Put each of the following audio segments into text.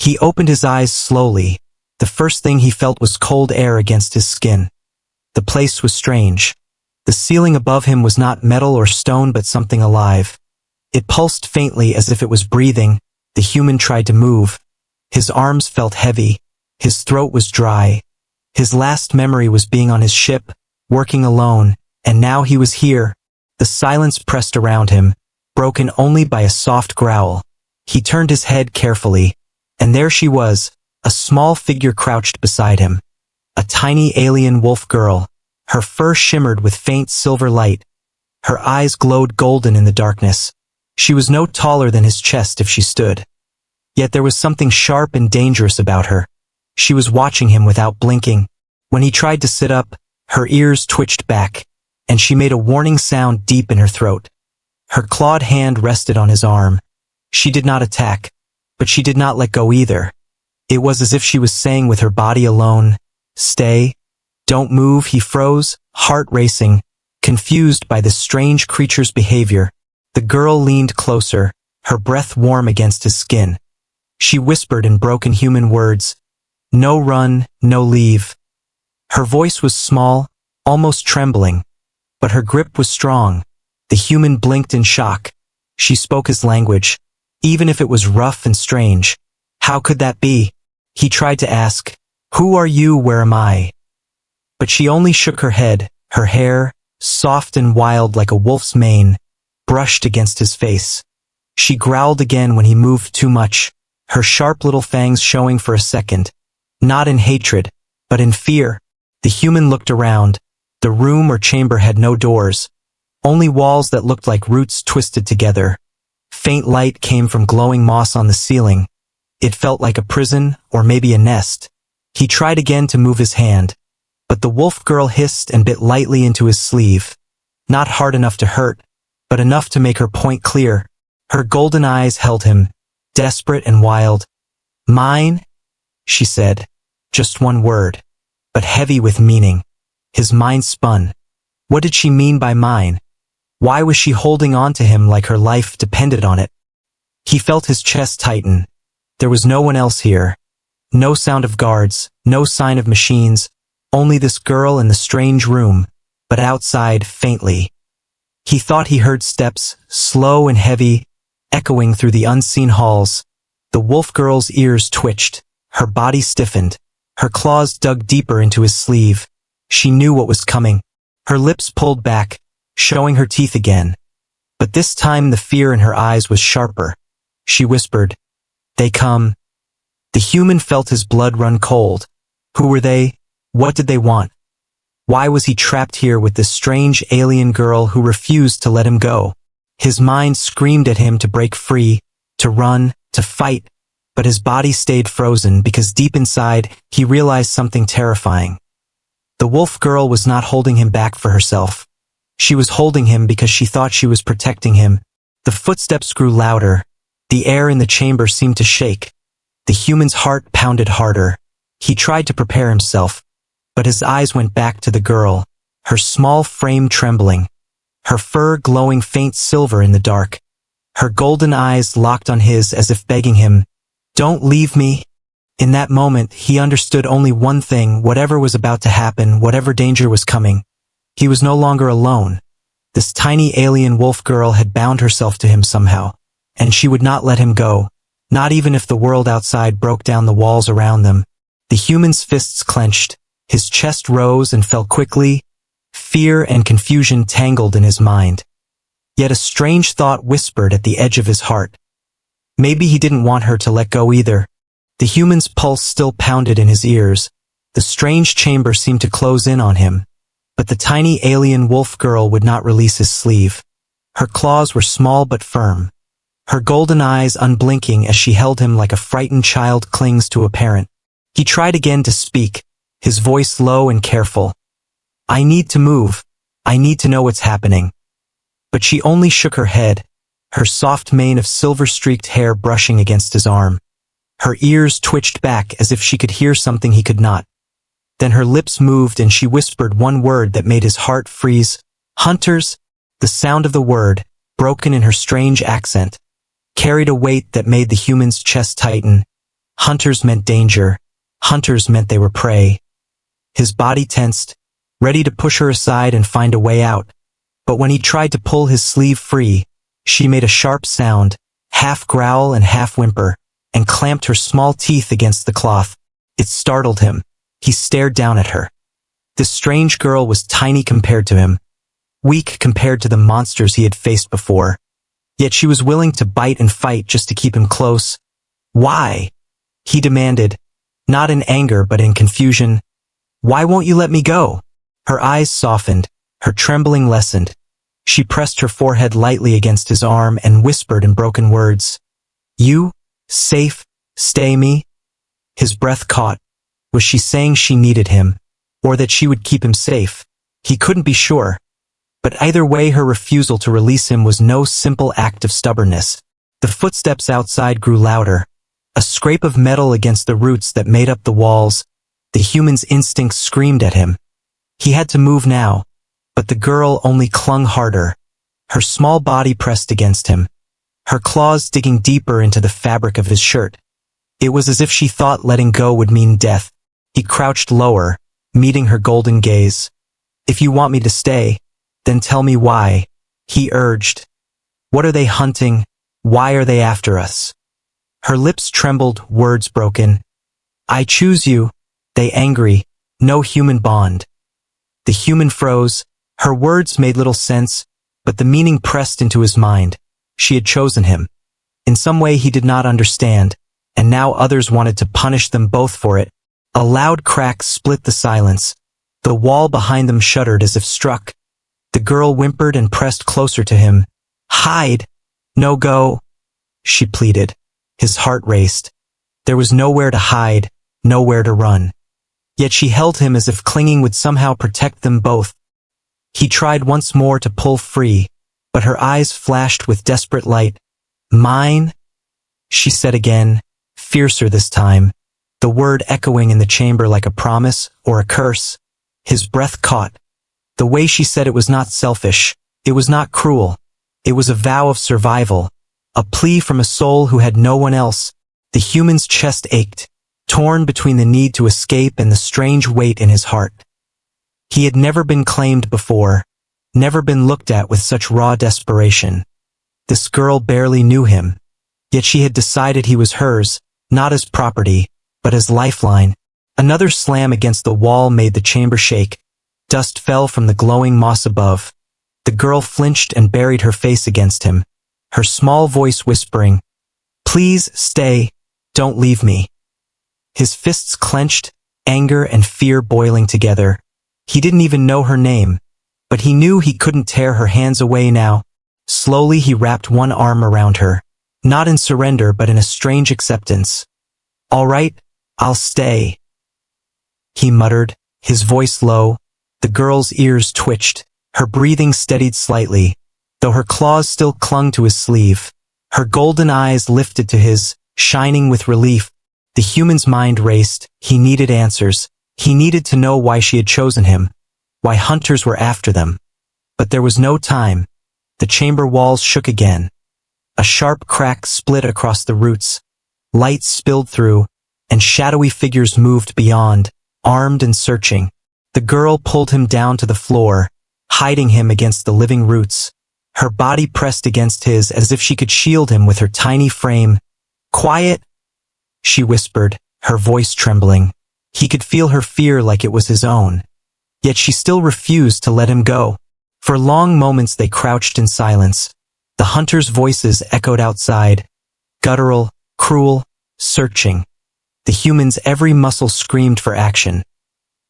He opened his eyes slowly. The first thing he felt was cold air against his skin. The place was strange. The ceiling above him was not metal or stone but something alive. It pulsed faintly as if it was breathing. The human tried to move. His arms felt heavy. His throat was dry. His last memory was being on his ship, working alone, and now he was here. The silence pressed around him, broken only by a soft growl. He turned his head carefully, and there she was, a small figure crouched beside him. A tiny alien wolf girl. Her fur shimmered with faint silver light. Her eyes glowed golden in the darkness. She was no taller than his chest if she stood. Yet there was something sharp and dangerous about her. She was watching him without blinking. When he tried to sit up, her ears twitched back, and she made a warning sound deep in her throat. Her clawed hand rested on his arm. She did not attack, but she did not let go either. It was as if she was saying with her body alone, "Stay. Don't move." He froze, heart racing, confused by this strange creature's behavior. The girl leaned closer, her breath warm against his skin. She whispered in broken human words, "No run, no leave." Her voice was small, almost trembling, but her grip was strong. The human blinked in shock. She spoke his language, even if it was rough and strange. How could that be? He tried to ask, "Who are you? Where am I?" But she only shook her head. Her hair, soft and wild like a wolf's mane, brushed against his face. She growled again when he moved too much, her sharp little fangs showing for a second, not in hatred, but in fear. The human looked around. The room or chamber had no doors, only walls that looked like roots twisted together. Faint light came from glowing moss on the ceiling. It felt like a prison, or maybe a nest. He tried again to move his hand, but the wolf girl hissed and bit lightly into his sleeve. Not hard enough to hurt, but enough to make her point clear. Her golden eyes held him, desperate and wild. "Mine?" she said. Just one word, but heavy with meaning. His mind spun. What did she mean by mine? Why was she holding on to him like her life depended on it? He felt his chest tighten. There was no one else here. No sound of guards, no sign of machines, only this girl in the strange room, but outside, faintly. He thought he heard steps, slow and heavy, echoing through the unseen halls. The wolf girl's ears twitched. Her body stiffened. Her claws dug deeper into his sleeve. She knew what was coming. Her lips pulled back, showing her teeth again. But this time the fear in her eyes was sharper. She whispered, "They come." The human felt his blood run cold. Who were they? What did they want? Why was he trapped here with this strange alien girl who refused to let him go? His mind screamed at him to break free, to run, to fight, but his body stayed frozen because deep inside he realized something terrifying. The wolf girl was not holding him back for herself. She was holding him because she thought she was protecting him. The footsteps grew louder. The air in the chamber seemed to shake. The human's heart pounded harder. He tried to prepare himself, but his eyes went back to the girl, her small frame trembling, her fur glowing faint silver in the dark. Her golden eyes locked on his as if begging him, "Don't leave me." In that moment, he understood only one thing: whatever was about to happen, whatever danger was coming, he was no longer alone. This tiny alien wolf girl had bound herself to him somehow, and she would not let him go, not even if the world outside broke down the walls around them. The human's fists clenched, his chest rose and fell quickly. Fear and confusion tangled in his mind. Yet a strange thought whispered at the edge of his heart. Maybe he didn't want her to let go either. The human's pulse still pounded in his ears. The strange chamber seemed to close in on him. But the tiny alien wolf girl would not release his sleeve. Her claws were small but firm, her golden eyes unblinking as she held him like a frightened child clings to a parent. He tried again to speak, his voice low and careful. "I need to move. I need to know what's happening." But she only shook her head, her soft mane of silver-streaked hair brushing against his arm. Her ears twitched back as if she could hear something he could not. Then her lips moved and she whispered one word that made his heart freeze. "Hunters." The sound of the word, broken in her strange accent, carried a weight that made the human's chest tighten. Hunters meant danger. Hunters meant they were prey. His body tensed, ready to push her aside and find a way out. But when he tried to pull his sleeve free, she made a sharp sound, half growl and half whimper, and clamped her small teeth against the cloth. It startled him. He stared down at her. This strange girl was tiny compared to him, weak compared to the monsters he had faced before. Yet she was willing to bite and fight just to keep him close. Why? He demanded, not in anger but in confusion. Why won't you let me go? Her eyes softened, her trembling lessened. She pressed her forehead lightly against his arm and whispered in broken words. You? Safe? Stay me? His breath caught. Was she saying she needed him, or that she would keep him safe? He couldn't be sure. But either way, her refusal to release him was no simple act of stubbornness. The footsteps outside grew louder. A scrape of metal against the roots that made up the walls. The human's instincts screamed at him. He had to move now, but the girl only clung harder. Her small body pressed against him, her claws digging deeper into the fabric of his shirt. It was as if she thought letting go would mean death. He crouched lower, meeting her golden gaze. If you want me to stay, then tell me why, he urged. What are they hunting? Why are they after us? Her lips trembled, words broken. I choose you, they angry, no human bond. The human froze. Her words made little sense, but the meaning pressed into his mind. She had chosen him. In some way he did not understand, and now others wanted to punish them both for it. A loud crack split the silence. The wall behind them shuddered as if struck. The girl whimpered and pressed closer to him. Hide! No go! She pleaded. His heart raced. There was nowhere to hide, nowhere to run. Yet she held him as if clinging would somehow protect them both. He tried once more to pull free, but her eyes flashed with desperate light. Mine? She said again, fiercer this time, the word echoing in the chamber like a promise or a curse. His breath caught. The way she said it was not selfish, it was not cruel. It was a vow of survival, a plea from a soul who had no one else. The human's chest ached, torn between the need to escape and the strange weight in his heart. He had never been claimed before, never been looked at with such raw desperation. This girl barely knew him, yet she had decided he was hers, not as property, but as lifeline. Another slam against the wall made the chamber shake. Dust fell from the glowing moss above. The girl flinched and buried her face against him, her small voice whispering, Please stay, don't leave me. His fists clenched, anger and fear boiling together. He didn't even know her name, but he knew he couldn't tear her hands away now. Slowly he wrapped one arm around her, not in surrender but in a strange acceptance. All right, I'll stay, he muttered, his voice low. The girl's ears twitched, her breathing steadied slightly, though her claws still clung to his sleeve. Her golden eyes lifted to his, shining with relief. The human's mind raced. He needed answers. He needed to know why she had chosen him, why hunters were after them. But there was no time. The chamber walls shook again. A sharp crack split across the roots. Light spilled through, and shadowy figures moved beyond, armed and searching. The girl pulled him down to the floor, hiding him against the living roots. Her body pressed against his as if she could shield him with her tiny frame. Quiet, she whispered, her voice trembling. He could feel her fear like it was his own. Yet she still refused to let him go. For long moments they crouched in silence. The hunters' voices echoed outside, guttural, cruel, searching. The human's every muscle screamed for action.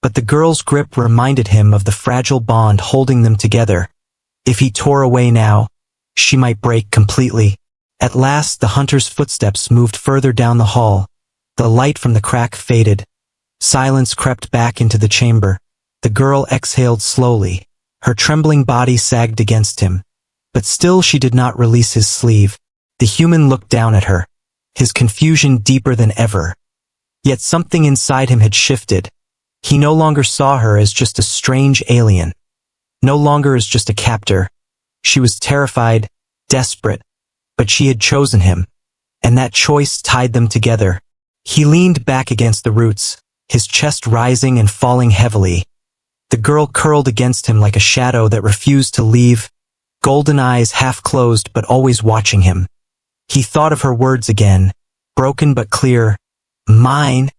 But the girl's grip reminded him of the fragile bond holding them together. If he tore away now, she might break completely. At last the hunter's footsteps moved further down the hall. The light from the crack faded. Silence crept back into the chamber. The girl exhaled slowly. Her trembling body sagged against him. But still she did not release his sleeve. The human looked down at her, his confusion deeper than ever. Yet something inside him had shifted. He no longer saw her as just a strange alien. No longer as just a captor. She was terrified, desperate, but she had chosen him, and that choice tied them together. He leaned back against the roots, his chest rising and falling heavily. The girl curled against him like a shadow that refused to leave, golden eyes half closed but always watching him. He thought of her words again, broken but clear, "Mine."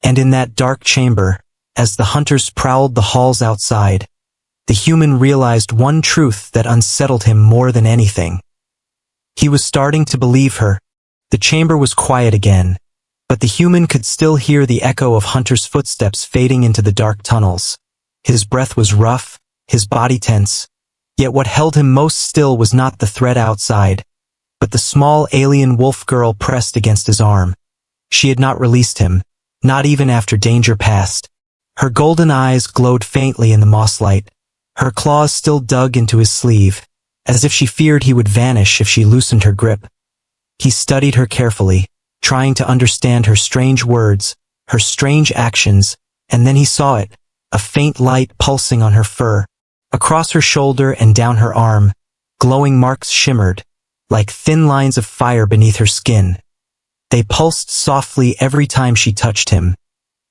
And in that dark chamber, as the hunters prowled the halls outside, the human realized one truth that unsettled him more than anything. He was starting to believe her. The chamber was quiet again, but the human could still hear the echo of hunters' footsteps fading into the dark tunnels. His breath was rough, his body tense, yet what held him most still was not the threat outside, but the small alien wolf girl pressed against his arm. She had not released him, not even after danger passed. Her golden eyes glowed faintly in the mosslight. Her claws still dug into his sleeve, as if she feared he would vanish if she loosened her grip. He studied her carefully, trying to understand her strange words, her strange actions, and then he saw it, a faint light pulsing on her fur. Across her shoulder and down her arm, glowing marks shimmered, like thin lines of fire beneath her skin. They pulsed softly every time she touched him.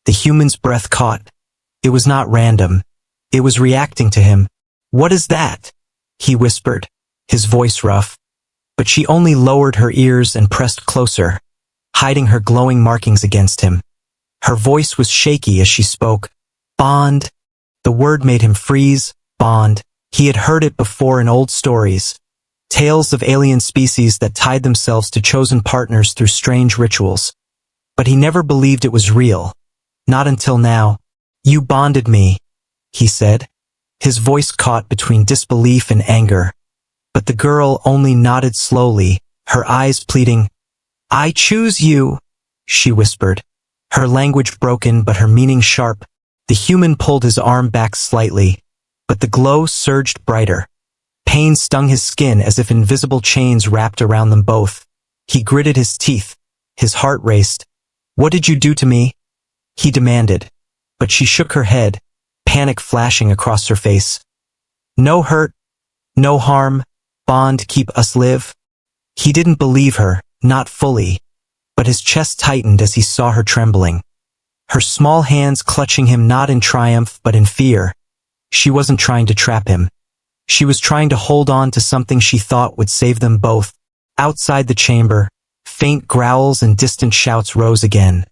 The human's breath caught. It was not random. It was reacting to him. "What is that?" he whispered, his voice rough. But she only lowered her ears and pressed closer, hiding her glowing markings against him. Her voice was shaky as she spoke. "Bond." The word made him freeze. Bond. He had heard it before in old stories. Tales of alien species that tied themselves to chosen partners through strange rituals. But he never believed it was real. Not until now. "You bonded me," he said. His voice caught between disbelief and anger. But the girl only nodded slowly, her eyes pleading. "I choose you," she whispered, her language broken but her meaning sharp. The human pulled his arm back slightly, but the glow surged brighter. Pain stung his skin as if invisible chains wrapped around them both. He gritted his teeth. His heart raced. "What did you do to me?" he demanded. But she shook her head, panic flashing across her face. "No hurt, no harm, Bond, keep us live." He didn't believe her, not fully, but his chest tightened as he saw her trembling. Her small hands clutching him not in triumph but in fear. She wasn't trying to trap him. She was trying to hold on to something she thought would save them both. Outside the chamber, faint growls and distant shouts rose again.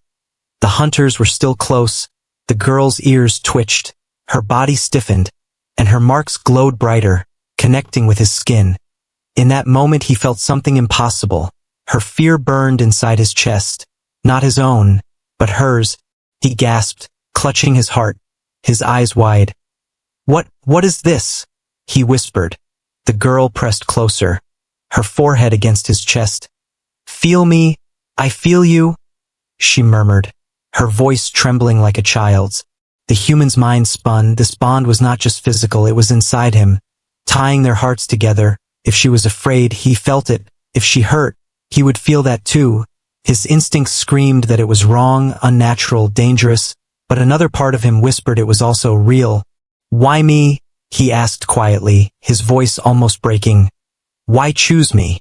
The hunters were still close. The girl's ears twitched, her body stiffened, and her marks glowed brighter, connecting with his skin. In that moment he felt something impossible. Her fear burned inside his chest. Not his own, but hers. He gasped, clutching his heart, his eyes wide. What is this?" he whispered. The girl pressed closer, her forehead against his chest. "Feel me, I feel you," she murmured, her voice trembling like a child's. The human's mind spun. This bond was not just physical, it was inside him, tying their hearts together. If she was afraid, he felt it. If she hurt, he would feel that too. His instincts screamed that it was wrong, unnatural, dangerous, but another part of him whispered it was also real. "Why me?" he asked quietly, his voice almost breaking. "Why choose me?"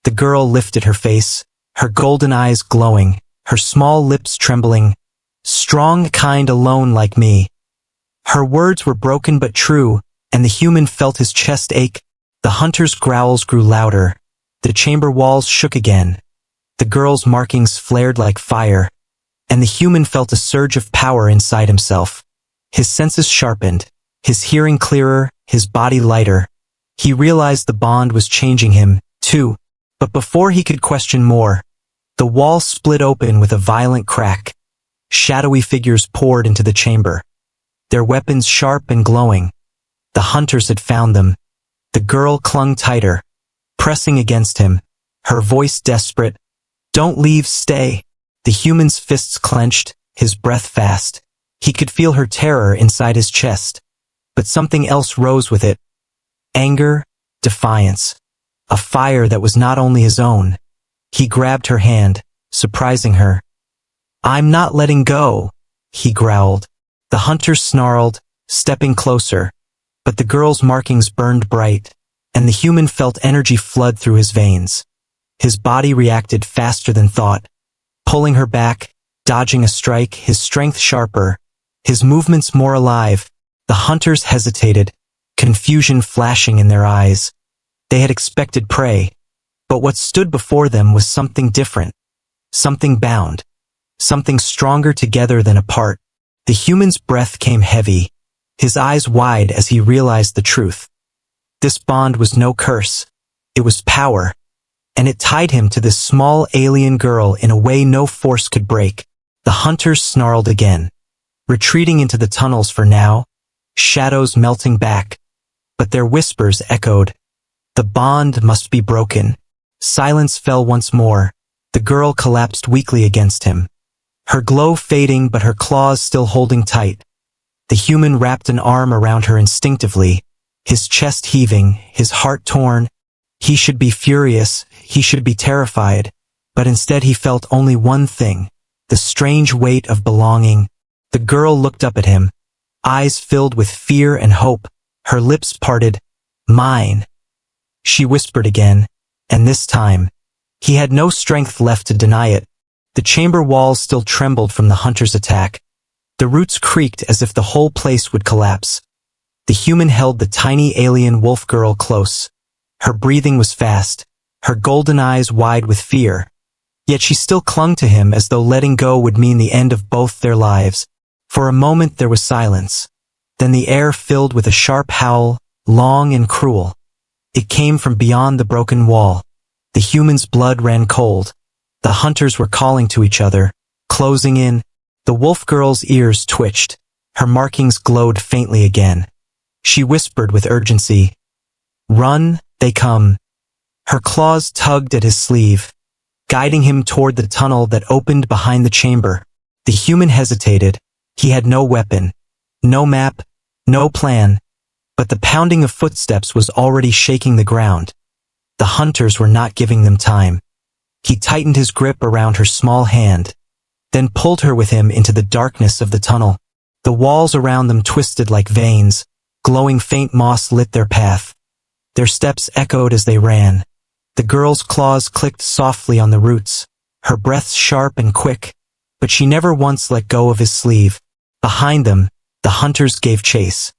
The girl lifted her face, her golden eyes glowing, her small lips trembling. "Strong kind alone like me." Her words were broken but true, and the human felt his chest ache. The hunter's growls grew louder. The chamber walls shook again. The girl's markings flared like fire, and the human felt a surge of power inside himself. His senses sharpened, his hearing clearer, his body lighter. He realized the bond was changing him, too. But before he could question more, the wall split open with a violent crack. Shadowy figures poured into the chamber, their weapons sharp and glowing. The hunters had found them. The girl clung tighter, pressing against him, her voice desperate. "Don't leave, stay." The human's fists clenched, his breath fast. He could feel her terror inside his chest. But something else rose with it. Anger, defiance, a fire that was not only his own. He grabbed her hand, surprising her. "I'm not letting go," he growled. The hunter snarled, stepping closer. But the girl's markings burned bright, and the human felt energy flood through his veins. His body reacted faster than thought. pulling her back, dodging a strike, his strength sharper, his movements more alive. The hunters hesitated, confusion flashing in their eyes. They had expected prey, but what stood before them was something different, something bound, something stronger together than apart. The human's breath came heavy, his eyes wide as he realized the truth. This bond was no curse, it was power, and it tied him to this small alien girl in a way no force could break. The hunters snarled again, retreating into the tunnels for now, shadows melting back, but their whispers echoed. The bond must be broken. Silence fell once more. The girl collapsed weakly against him, her glow fading but her claws still holding tight. The human wrapped an arm around her instinctively, his chest heaving, his heart torn. He should be furious, he should be terrified, but instead he felt only one thing, the strange weight of belonging. The girl looked up at him, eyes filled with fear and hope, her lips parted. Mine. She whispered again, and this time, he had no strength left to deny it. The chamber walls still trembled from the hunter's attack. The roots creaked as if the whole place would collapse. The human held the tiny alien wolf girl close. Her breathing was fast, her golden eyes wide with fear. Yet she still clung to him as though letting go would mean the end of both their lives. For a moment there was silence. Then the air filled with a sharp howl, long and cruel. It came from beyond the broken wall. The human's blood ran cold. The hunters were calling to each other, closing in. The wolf girl's ears twitched. Her markings glowed faintly again. She whispered with urgency, "Run, they come." Her claws tugged at his sleeve, guiding him toward the tunnel that opened behind the chamber. The human hesitated. He had no weapon, no map, no plan, but the pounding of footsteps was already shaking the ground. The hunters were not giving them time. He tightened his grip around her small hand, then pulled her with him into the darkness of the tunnel. The walls around them twisted like veins, glowing faint moss lit their path. Their steps echoed as they ran. The girl's claws clicked softly on the roots, her breath sharp and quick, but she never once let go of his sleeve. Behind them, the hunters gave chase,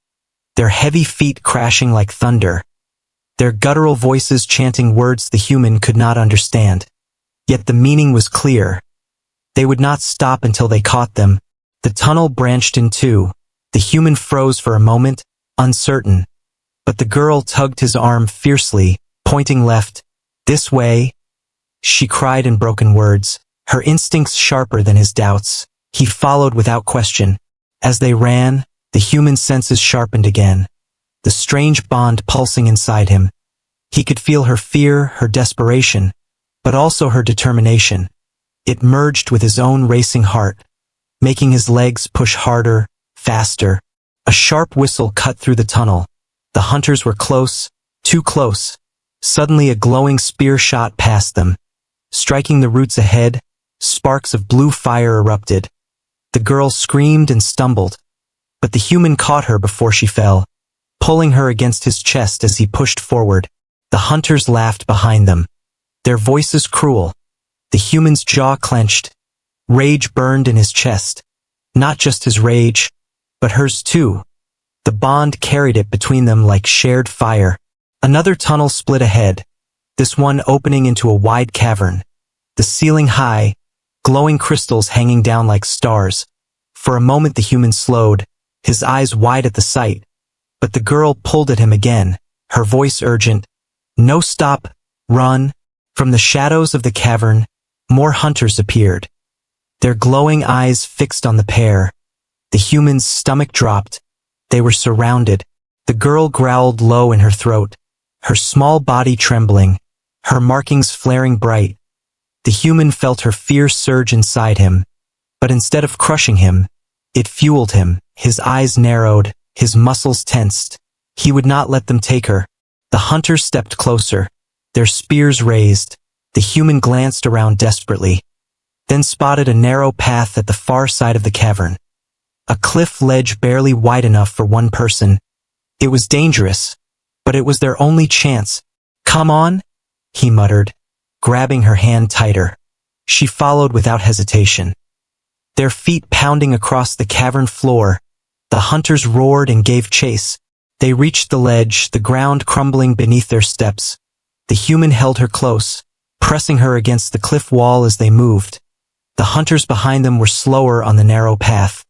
their heavy feet crashing like thunder, their guttural voices chanting words the human could not understand. Yet the meaning was clear. They would not stop until they caught them. The tunnel branched in two. The human froze for a moment, uncertain. But the girl tugged his arm fiercely, pointing left. "This way," she cried in broken words, her instincts sharper than his doubts. He followed without question. As they ran, the human senses sharpened again, the strange bond pulsing inside him. He could feel her fear, her desperation, but also her determination. It merged with his own racing heart, making his legs push harder, faster. A sharp whistle cut through the tunnel. The hunters were close, too close. Suddenly a glowing spear shot past them. Striking the roots ahead, sparks of blue fire erupted. The girl screamed and stumbled, but the human caught her before she fell, pulling her against his chest as he pushed forward. The hunters laughed behind them, their voices cruel. The human's jaw clenched. Rage burned in his chest. Not just his rage, but hers too. The bond carried it between them like shared fire. Another tunnel split ahead, this one opening into a wide cavern, the ceiling high, glowing crystals hanging down like stars. For a moment the human slowed, his eyes wide at the sight, but the girl pulled at him again, her voice urgent. "No, stop, run." From the shadows of the cavern, more hunters appeared, their glowing eyes fixed on the pair. The human's stomach dropped. They were surrounded. The girl growled low in her throat, her small body trembling, her markings flaring bright. The human felt her fear surge inside him, but instead of crushing him, it fueled him. His eyes narrowed, his muscles tensed. He would not let them take her. The hunters stepped closer, their spears raised. The human glanced around desperately, then spotted a narrow path at the far side of the cavern. A cliff ledge barely wide enough for one person. It was dangerous, but it was their only chance. "Come on," he muttered, grabbing her hand tighter. She followed without hesitation. Their feet pounding across the cavern floor, the hunters roared and gave chase. They reached the ledge, the ground crumbling beneath their steps. The human held her close, pressing her against the cliff wall as they moved. The hunters behind them were slower on the narrow path.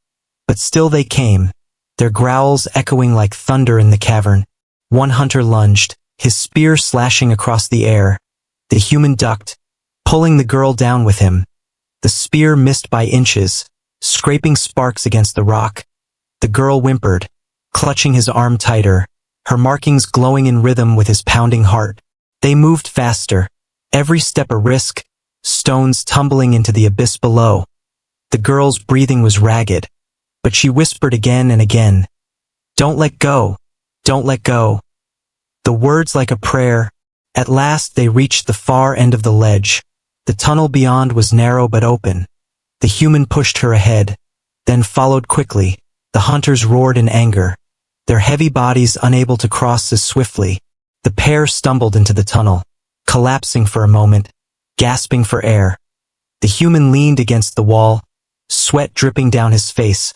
But still they came, their growls echoing like thunder in the cavern. One hunter lunged, his spear slashing across the air. The human ducked, pulling the girl down with him. The spear missed by inches, scraping sparks against the rock. The girl whimpered, clutching his arm tighter, her markings glowing in rhythm with his pounding heart. They moved faster, every step a risk, stones tumbling into the abyss below. The girl's breathing was ragged, but she whispered again and again, "Don't let go, don't let go." The words like a prayer. At last they reached the far end of the ledge. The tunnel beyond was narrow but open. The human pushed her ahead, then followed quickly. The hunters roared in anger, their heavy bodies unable to cross as swiftly. The pair stumbled into the tunnel, collapsing for a moment, gasping for air. The human leaned against the wall, sweat dripping down his face.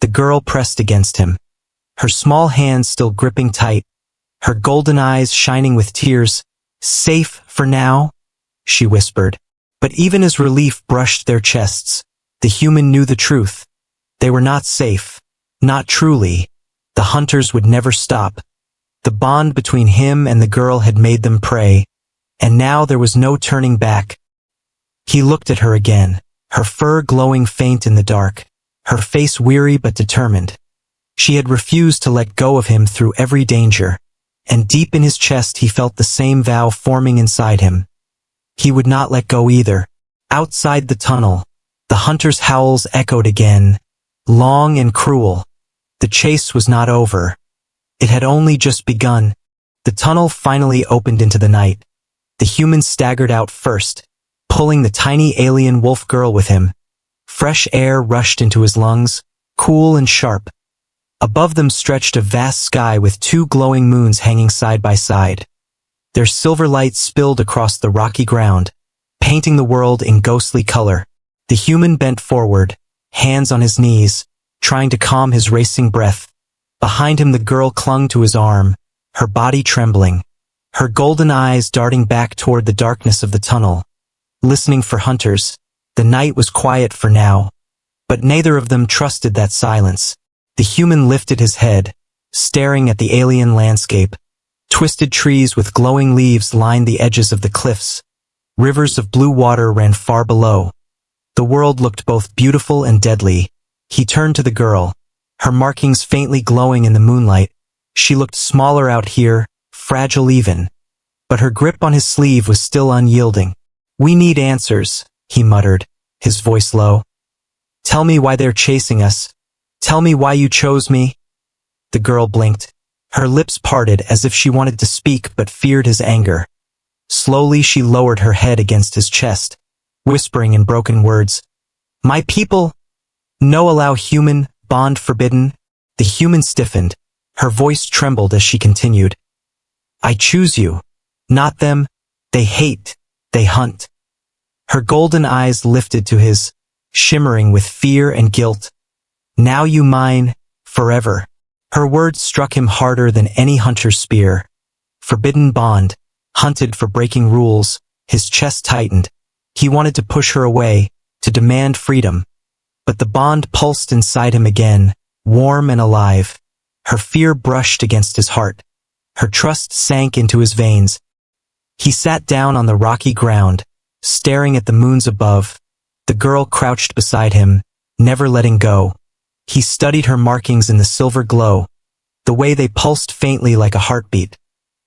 The girl pressed against him, her small hands still gripping tight, her golden eyes shining with tears. "Safe for now?" she whispered. But even as relief brushed their chests, the human knew the truth. They were not safe, not truly. The hunters would never stop. The bond between him and the girl had made them prey, and now there was no turning back. He looked at her again, her fur glowing faint in the dark, her face weary but determined. She had refused to let go of him through every danger, and deep in his chest he felt the same vow forming inside him. He would not let go either. Outside the tunnel, the hunters' howls echoed again, long and cruel. The chase was not over. It had only just begun. The tunnel finally opened into the night. The human staggered out first, pulling the tiny alien wolf girl with him. Fresh air rushed into his lungs, cool and sharp. Above them stretched a vast sky with two glowing moons hanging side by side. Their silver light spilled across the rocky ground, painting the world in ghostly color. The human bent forward, hands on his knees, trying to calm his racing breath. Behind him the girl clung to his arm, her body trembling, her golden eyes darting back toward the darkness of the tunnel. Listening for hunters, the night was quiet for now, but neither of them trusted that silence. The human lifted his head, staring at the alien landscape. Twisted trees with glowing leaves lined the edges of the cliffs. Rivers of blue water ran far below. The world looked both beautiful and deadly. He turned to the girl, her markings faintly glowing in the moonlight. She looked smaller out here, fragile even, but her grip on his sleeve was still unyielding. "We need answers," he muttered, his voice low. "Tell me why they're chasing us. Tell me why you chose me." The girl blinked. Her lips parted as if she wanted to speak but feared his anger. Slowly she lowered her head against his chest, whispering in broken words, "My people? No allow human, bond forbidden." The human stiffened. Her voice trembled as she continued, "I choose you, not them. They hate, they hunt." Her golden eyes lifted to his, shimmering with fear and guilt. "Now you mine, forever." Her words struck him harder than any hunter's spear. Forbidden bond, hunted for breaking rules. His chest tightened. He wanted to push her away, to demand freedom. But the bond pulsed inside him again, warm and alive. Her fear brushed against his heart. Her trust sank into his veins. He sat down on the rocky ground, staring at the moons above. The girl crouched beside him, never letting go. He studied her markings in the silver glow, the way they pulsed faintly like a heartbeat.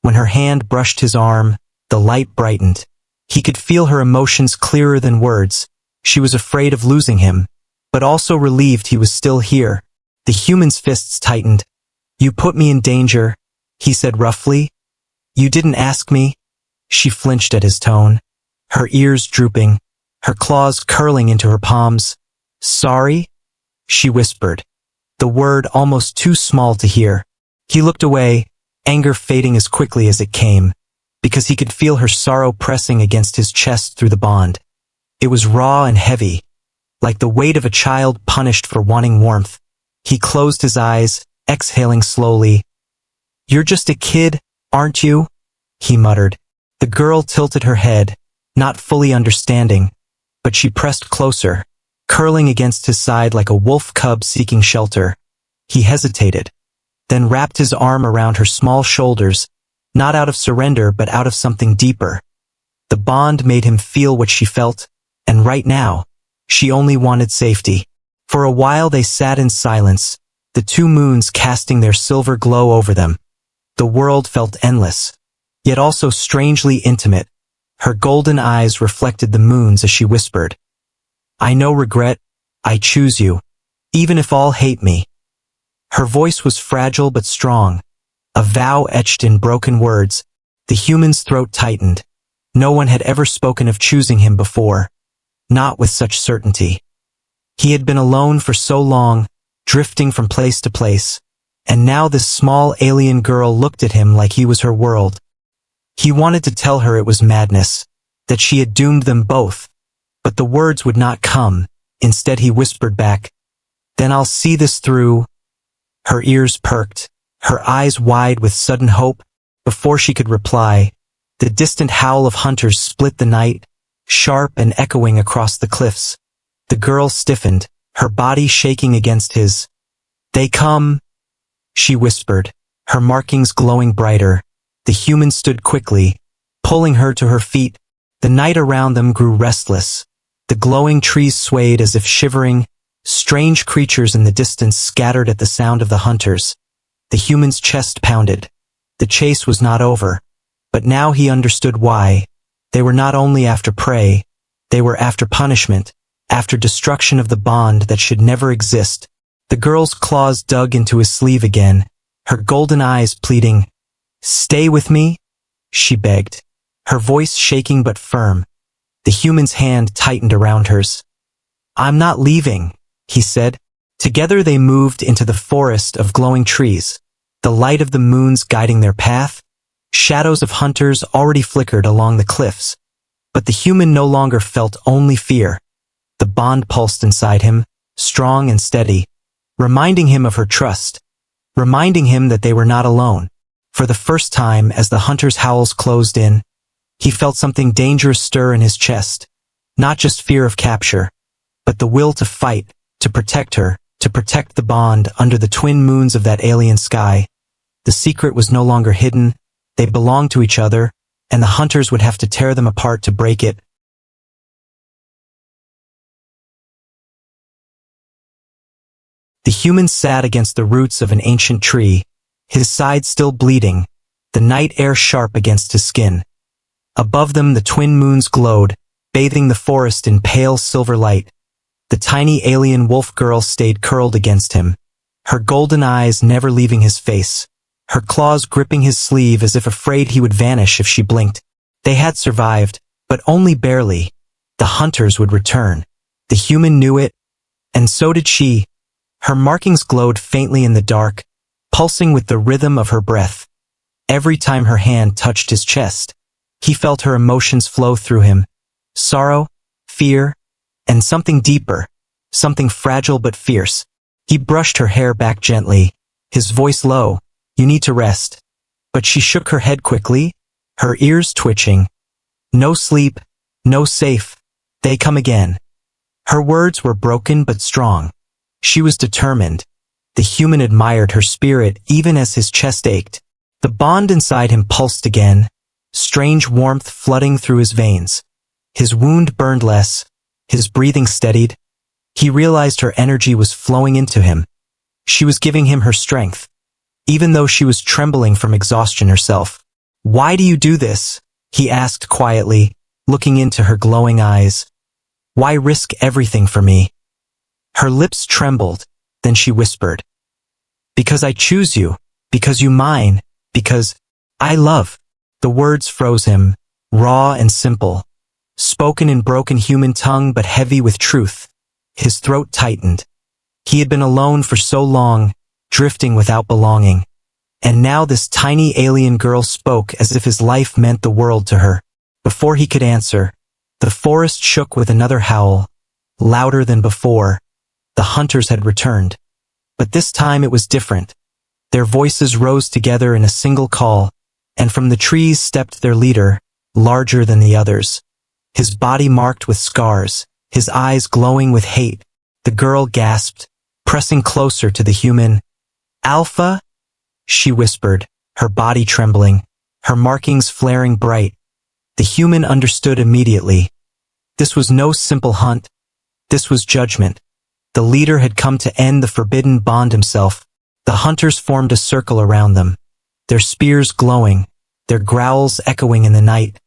When her hand brushed his arm, the light brightened. He could feel her emotions clearer than words. She was afraid of losing him, but also relieved he was still here. The human's fists tightened. "You put me in danger," he said roughly. "You didn't ask me." She flinched at his tone, her ears drooping, her claws curling into her palms. "Sorry?" she whispered, the word almost too small to hear. He looked away, anger fading as quickly as it came, because he could feel her sorrow pressing against his chest through the bond. It was raw and heavy, like the weight of a child punished for wanting warmth. He closed his eyes, exhaling slowly. "You're just a kid, aren't you?" he muttered. The girl tilted her head, not fully understanding, but she pressed closer, curling against his side like a wolf cub seeking shelter. He hesitated, then wrapped his arm around her small shoulders, not out of surrender but out of something deeper. The bond made him feel what she felt, and right now, she only wanted safety. For a while they sat in silence, the two moons casting their silver glow over them. The world felt endless, yet also strangely intimate. Her golden eyes reflected the moons as she whispered, "I know regret, I choose you, even if all hate me." Her voice was fragile but strong, a vow etched in broken words. The human's throat tightened. No one had ever spoken of choosing him before, not with such certainty. He had been alone for so long, drifting from place to place, and now this small alien girl looked at him like he was her world. He wanted to tell her it was madness, that she had doomed them both, but the words would not come. Instead he whispered back, "Then I'll see this through." Her ears perked, her eyes wide with sudden hope. Before she could reply, the distant howl of hunters split the night, sharp and echoing across the cliffs. The girl stiffened, her body shaking against his. "They come," she whispered, her markings glowing brighter. The human stood quickly, pulling her to her feet. The night around them grew restless. The glowing trees swayed as if shivering. Strange creatures in the distance scattered at the sound of the hunters. The human's chest pounded. The chase was not over. But now he understood why. They were not only after prey, they were after punishment, after destruction of the bond that should never exist. The girl's claws dug into his sleeve again, her golden eyes pleading. "Stay with me," she begged, her voice shaking but firm. The human's hand tightened around hers. "I'm not leaving," he said. Together they moved into the forest of glowing trees, the light of the moons guiding their path. Shadows of hunters already flickered along the cliffs, but the human no longer felt only fear. The bond pulsed inside him, strong and steady, reminding him of her trust, reminding him that they were not alone. For the first time, as the hunter's howls closed in, he felt something dangerous stir in his chest. Not just fear of capture, but the will to fight, to protect her, to protect the bond under the twin moons of that alien sky. The secret was no longer hidden, they belonged to each other, and the hunters would have to tear them apart to break it. The human sat against the roots of an ancient tree, his side still bleeding, the night air sharp against his skin. Above them the twin moons glowed, bathing the forest in pale silver light. The tiny alien wolf girl stayed curled against him, her golden eyes never leaving his face, her claws gripping his sleeve as if afraid he would vanish if she blinked. They had survived, but only barely. The hunters would return. The human knew it, and so did she. Her markings glowed faintly in the dark, pulsing with the rhythm of her breath. Every time her hand touched his chest, he felt her emotions flow through him. Sorrow, fear, and something deeper, something fragile but fierce. He brushed her hair back gently, his voice low, "You need to rest." But she shook her head quickly, her ears twitching. "No sleep, no safe, they come again." Her words were broken but strong. She was determined. The human admired her spirit even as his chest ached. The bond inside him pulsed again, strange warmth flooding through his veins. His wound burned less, his breathing steadied. He realized her energy was flowing into him. She was giving him her strength, even though she was trembling from exhaustion herself. "Why do you do this?" he asked quietly, looking into her glowing eyes. "Why risk everything for me?" Her lips trembled, then she whispered, "Because I choose you, because you mine, because I love." The words froze him, raw and simple, spoken in broken human tongue but heavy with truth. His throat tightened. He had been alone for so long, drifting without belonging. And now this tiny alien girl spoke as if his life meant the world to her. Before he could answer, The forest shook with another howl, louder than before. The hunters had returned. But this time it was different. Their voices rose together in a single call, and from the trees stepped their leader, larger than the others. His body marked with scars, his eyes glowing with hate. The girl gasped, pressing closer to the human. "Alpha?" she whispered, her body trembling, her markings flaring bright. The human understood immediately. This was no simple hunt. This was judgment. The leader had come to end the forbidden bond himself. The hunters formed a circle around them, their spears glowing, their growls echoing in the night.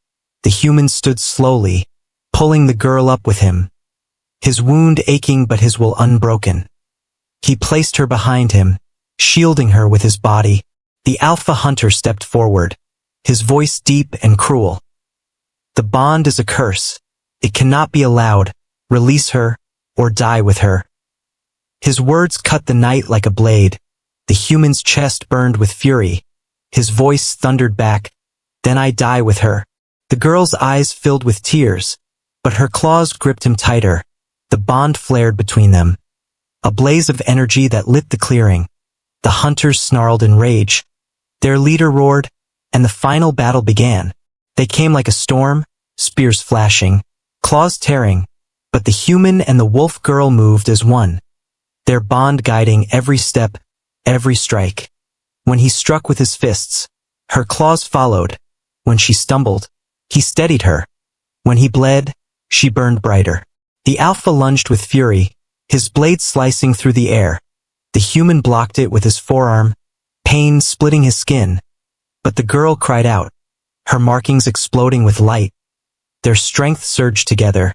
The human stood slowly, pulling the girl up with him, his wound aching but his will unbroken. He placed her behind him, shielding her with his body. The alpha hunter stepped forward, his voice deep and cruel. "The bond is a curse. It cannot be allowed. Release her, or die with her." His words cut the night like a blade. The human's chest burned with fury. His voice thundered back, "Then I die with her." The girl's eyes filled with tears, but her claws gripped him tighter. The bond flared between them, a blaze of energy that lit the clearing. The hunters snarled in rage. Their leader roared, and the final battle began. They came like a storm, spears flashing, claws tearing, but the human and the wolf girl moved as one, their bond guiding every step, every strike. When he struck with his fists, her claws followed. When she stumbled, he steadied her. When he bled, she burned brighter. The alpha lunged with fury, his blade slicing through the air. The human blocked it with his forearm, pain splitting his skin. But the girl cried out, her markings exploding with light. Their strength surged together,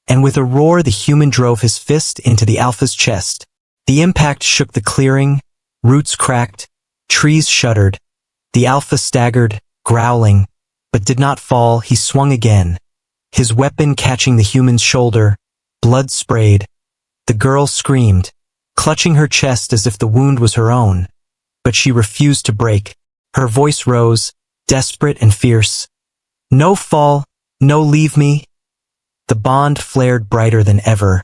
and with a roar the human drove his fist into the alpha's chest. The impact shook the clearing, roots cracked, trees shuddered. The alpha staggered, growling, but did not fall. He swung again, his weapon catching the human's shoulder. Blood sprayed. The girl screamed, clutching her chest as if the wound was her own. But she refused to break. Her voice rose, desperate and fierce. "No fall, no leave me." The bond flared brighter than ever,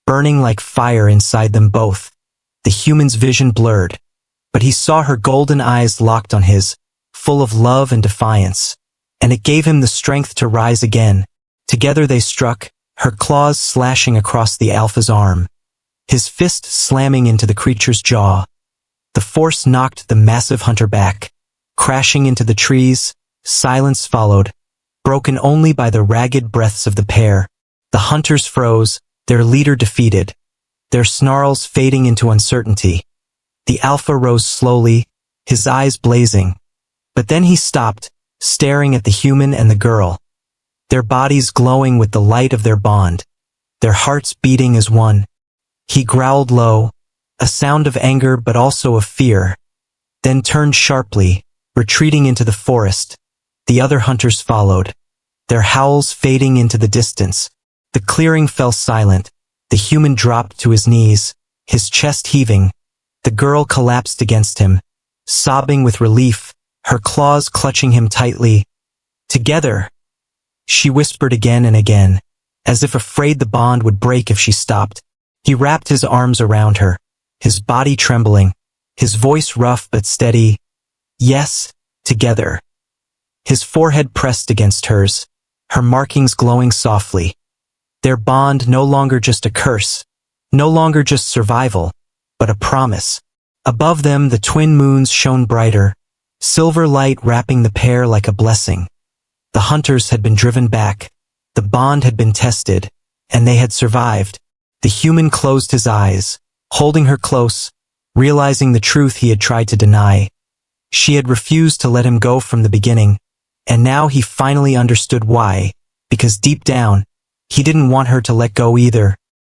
burning like fire inside them both. The human's vision blurred, but he saw her golden eyes locked on his, full of love and defiance, and it gave him the strength to rise again. Together they struck, her claws slashing across the alpha's arm, his fist slamming into the creature's jaw. The force knocked the massive hunter back, crashing into the trees. Silence followed, broken only by the ragged breaths of the pair. The hunters froze, their leader defeated, their snarls fading into uncertainty. The alpha rose slowly, his eyes blazing. But then he stopped, staring at the human and the girl, their bodies glowing with the light of their bond, their hearts beating as one. He growled low, a sound of anger but also of fear, then turned sharply, retreating into the forest. The other hunters followed, their howls fading into the distance. The clearing fell silent. The human dropped to his knees, his chest heaving. The girl collapsed against him, sobbing with relief, her claws clutching him tightly. "Together," she whispered again and again, as if afraid the bond would break if she stopped. He wrapped his arms around her, his body trembling, his voice rough but steady. "Yes, together." His forehead pressed against hers, her markings glowing softly. Their bond no longer just a curse, no longer just survival, but a promise. Above them the twin moons shone brighter, silver light wrapping the pair like a blessing. The hunters had been driven back, the bond had been tested, and they had survived. The human closed his eyes, holding her close, realizing the truth he had tried to deny. She had refused to let him go from the beginning, and now he finally understood why, because deep down, he didn't want her to let go either.